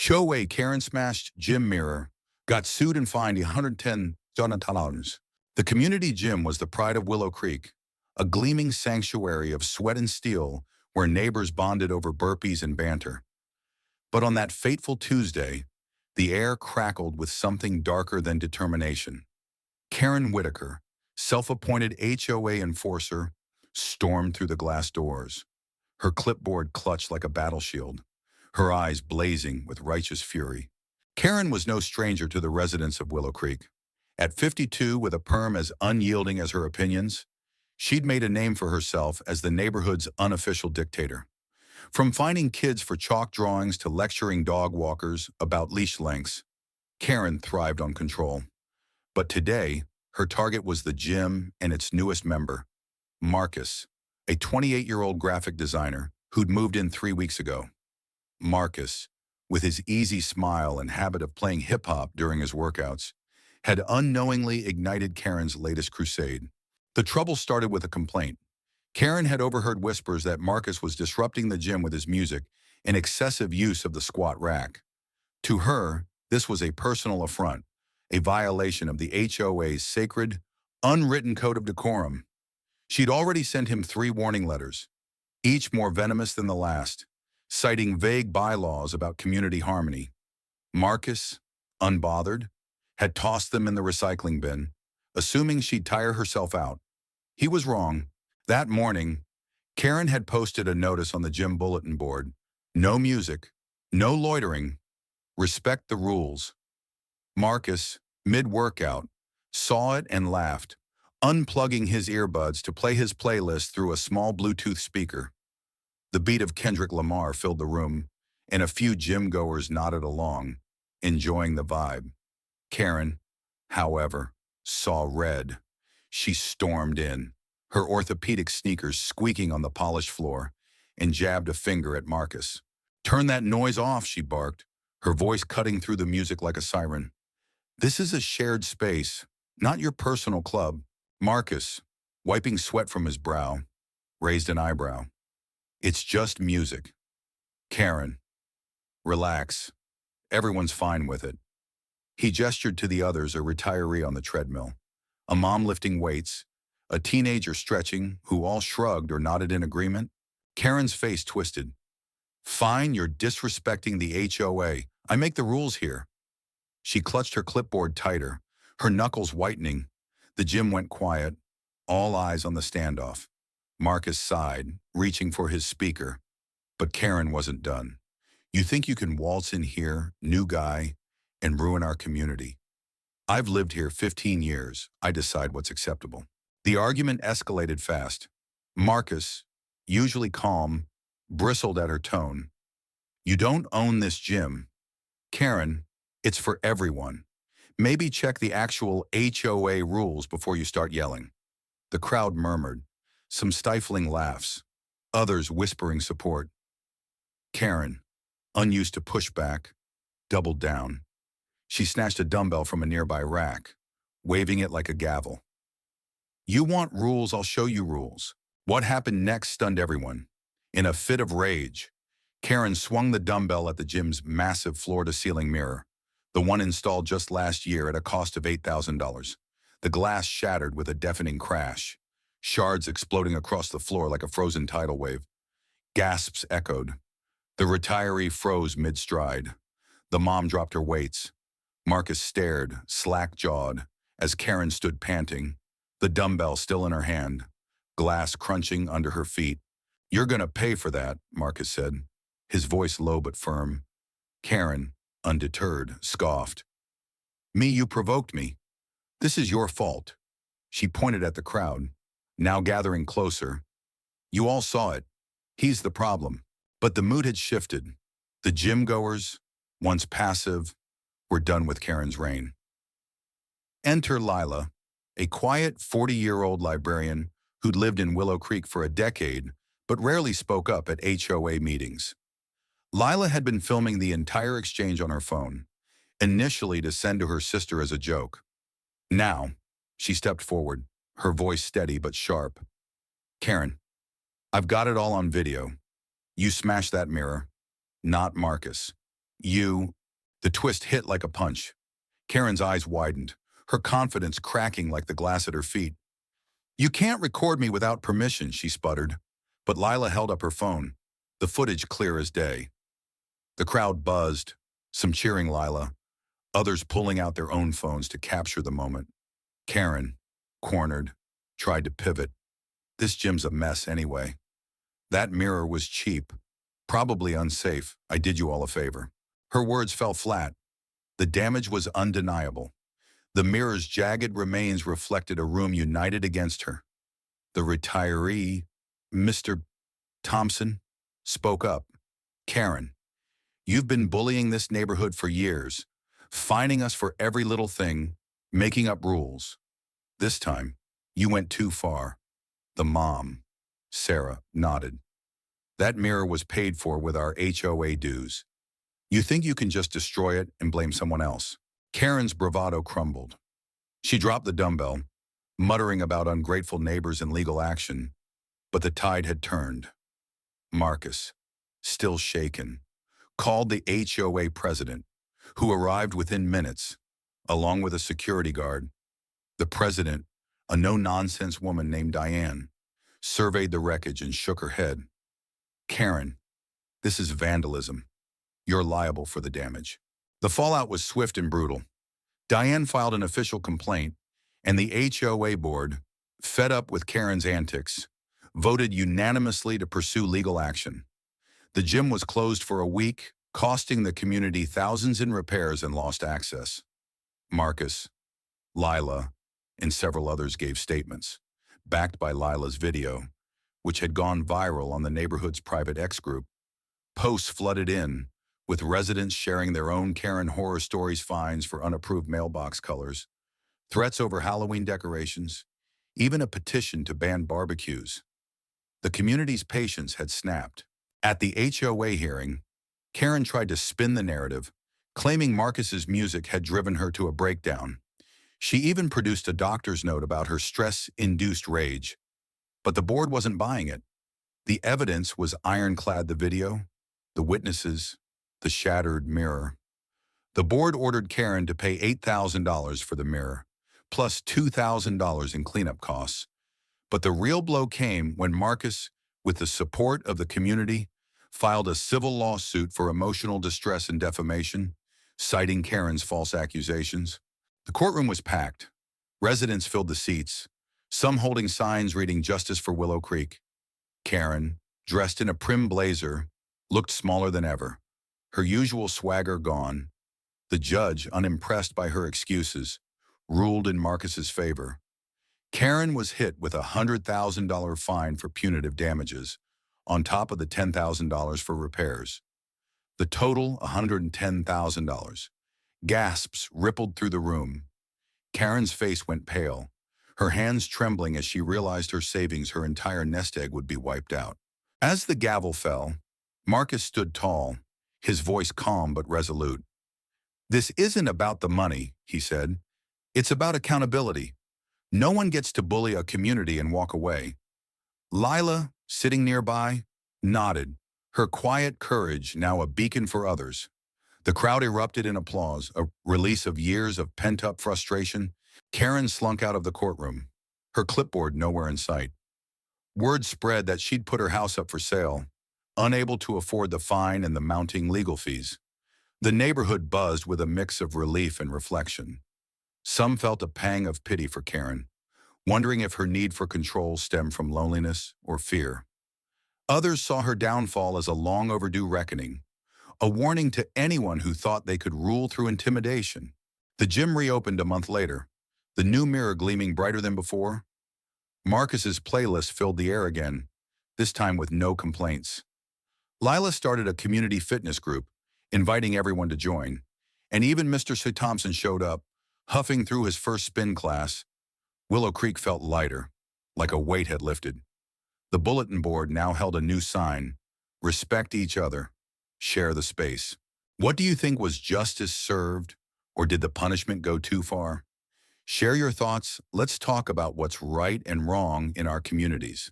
HOA Karen smashed gym mirror, got sued and fined $110,000. The community gym was the pride of Willow Creek, a gleaming sanctuary of sweat and steel where neighbors bonded over burpees and banter. But on that fateful Tuesday, the air crackled with something darker than determination. Karen Whitaker, self-appointed HOA enforcer, stormed through the glass doors, her clipboard clutched like a battle shield, her eyes blazing with righteous fury. Karen was no stranger to the residents of Willow Creek. At 52, with a perm as unyielding as her opinions, she'd made a name for herself as the neighborhood's unofficial dictator. From fining kids for chalk drawings to lecturing dog walkers about leash lengths, Karen thrived on control. But today, her target was the gym and its newest member, Marcus, a 28-year-old graphic designer who'd moved in 3 weeks ago. Marcus, with his easy smile and habit of playing hip-hop during his workouts, had unknowingly ignited Karen's latest crusade. The trouble started with a complaint. Karen had overheard whispers that Marcus was disrupting the gym with his music and excessive use of the squat rack. To her, this was a personal affront, a violation of the HOA's sacred, unwritten code of decorum. She'd already sent him 3 warning letters, each more venomous than the last, citing vague bylaws about community harmony. Marcus, unbothered, had tossed them in the recycling bin, assuming she'd tire herself out. He was wrong. That morning, Karen had posted a notice on the gym bulletin board: no music, no loitering, respect the rules. Marcus, mid-workout, saw it and laughed, unplugging his earbuds to play his playlist through a small Bluetooth speaker. The beat of Kendrick Lamar filled the room, and a few gym-goers nodded along, enjoying the vibe. Karen, however, saw red. She stormed in, her orthopedic sneakers squeaking on the polished floor, and jabbed a finger at Marcus. "Turn that noise off," she barked, her voice cutting through the music like a siren. "This is a shared space, not your personal club." Marcus, wiping sweat from his brow, raised an eyebrow. "It's just music." Karen, "Relax. Everyone's fine with it." He gestured to the others, a retiree on the treadmill, a mom lifting weights, a teenager stretching, who all shrugged or nodded in agreement. Karen's face twisted. "Fine, you're disrespecting the HOA. I make the rules here." She clutched her clipboard tighter, her knuckles whitening. The gym went quiet, all eyes on the standoff. Marcus sighed, reaching for his speaker. But Karen wasn't done. "You think you can waltz in here, new guy, and ruin our community? I've lived here 15 years. I decide what's acceptable." The argument escalated fast. Marcus, usually calm, bristled at her tone. "You don't own this gym. Karen, it's for everyone. Maybe check the actual HOA rules before you start yelling." The crowd murmured, some stifling laughs, others whispering support. Karen, unused to pushback, doubled down. She snatched a dumbbell from a nearby rack, waving it like a gavel. "You want rules, I'll show you rules." What happened next stunned everyone. In a fit of rage, Karen swung the dumbbell at the gym's massive floor-to-ceiling mirror, the one installed just last year at a cost of $8,000. The glass shattered with a deafening crash, shards exploding across the floor like a frozen tidal wave. Gasps echoed. The retiree froze mid-stride. The mom dropped her weights. Marcus stared, slack-jawed, as Karen stood panting, the dumbbell still in her hand, glass crunching under her feet. "You're gonna pay for that," Marcus said, his voice low but firm. Karen, undeterred, scoffed. "Me, you provoked me. This is your fault." She pointed at the crowd, now gathering closer. "You all saw it. He's the problem." But the mood had shifted. The gym-goers, once passive, were done with Karen's reign. Enter Lila, a quiet 40-year-old librarian who'd lived in Willow Creek for a decade but rarely spoke up at HOA meetings. Lila had been filming the entire exchange on her phone, initially to send to her sister as a joke. Now, she stepped forward, her voice steady but sharp. "Karen, I've got it all on video. You smashed that mirror, not Marcus. You, the twist hit like a punch. Karen's eyes widened, her confidence cracking like the glass at her feet. You can't record me without permission, she sputtered. But Lila held up her phone, the footage clear as day. The crowd buzzed, some cheering Lila, others pulling out their own phones to capture the moment. Karen, cornered, tried to pivot. This gym's a mess anyway. That mirror was cheap, probably unsafe. I did you all a favor. Her words fell flat. The damage was undeniable. The mirror's jagged remains reflected a room united against her. The retiree, Mr. Thompson, spoke up. Karen, you've been bullying this neighborhood for years, fining us for every little thing, making up rules. This time, you went too far. The mom, Sarah, nodded. That mirror was paid for with our HOA dues. You think you can just destroy it and blame someone else? Karen's bravado crumbled. She dropped the dumbbell, muttering about ungrateful neighbors and legal action, but the tide had turned. Marcus, still shaken, called the HOA president, who arrived within minutes, along with a security guard. The president, a no-nonsense woman named Diane, surveyed the wreckage and shook her head. Karen, this is vandalism. You're liable for the damage. The fallout was swift and brutal. Diane filed an official complaint, and the HOA board, fed up with Karen's antics, voted unanimously to pursue legal action. The gym was closed for a week, costing the community thousands in repairs and lost access. Marcus, Lila, and several others gave statements, backed by Lila's video, which had gone viral on the neighborhood's private X group. Posts flooded in, with residents sharing their own Karen horror stories, fines for unapproved mailbox colors, threats over Halloween decorations, even a petition to ban barbecues. The community's patience had snapped. At the HOA hearing, Karen tried to spin the narrative, claiming Marcus's music had driven her to a breakdown. She even produced a doctor's note about her stress-induced rage. But the board wasn't buying it. The evidence was ironclad: the video, the witnesses, the shattered mirror. The board ordered Karen to pay $8,000 for the mirror, plus $2,000 in cleanup costs. But the real blow came when Marcus, with the support of the community, filed a civil lawsuit for emotional distress and defamation, citing Karen's false accusations. The courtroom was packed. Residents filled the seats, some holding signs reading "Justice for Willow Creek." Karen, dressed in a prim blazer, looked smaller than ever, her usual swagger gone. The judge, unimpressed by her excuses, ruled in Marcus's favor. Karen was hit with a $100,000 fine for punitive damages, on top of the $10,000 for repairs. The total, $110,000. Gasps rippled through the room. Karen's face went pale, her hands trembling as she realized her savings, her entire nest egg, would be wiped out. As the gavel fell, Marcus stood tall, his voice calm but resolute. "This isn't about the money," he said. "It's about accountability. No one gets to bully a community and walk away." Lila, sitting nearby, nodded, her quiet courage now a beacon for others. The crowd erupted in applause, a release of years of pent-up frustration. Karen slunk out of the courtroom, her clipboard nowhere in sight. Word spread that she'd put her house up for sale, unable to afford the fine and the mounting legal fees. The neighborhood buzzed with a mix of relief and reflection. Some felt a pang of pity for Karen, wondering if her need for control stemmed from loneliness or fear. Others saw her downfall as a long overdue reckoning, a warning to anyone who thought they could rule through intimidation. The gym reopened a month later, the new mirror gleaming brighter than before. Marcus's playlist filled the air again, this time with no complaints. Lila started a community fitness group, inviting everyone to join, and even Mr. C. Thompson showed up, huffing through his first spin class. Willow Creek felt lighter, like a weight had lifted. The bulletin board now held a new sign: respect each other, share the space. What do you think? Was justice served, or did the punishment go too far? Share your thoughts. Let's talk about what's right and wrong in our communities.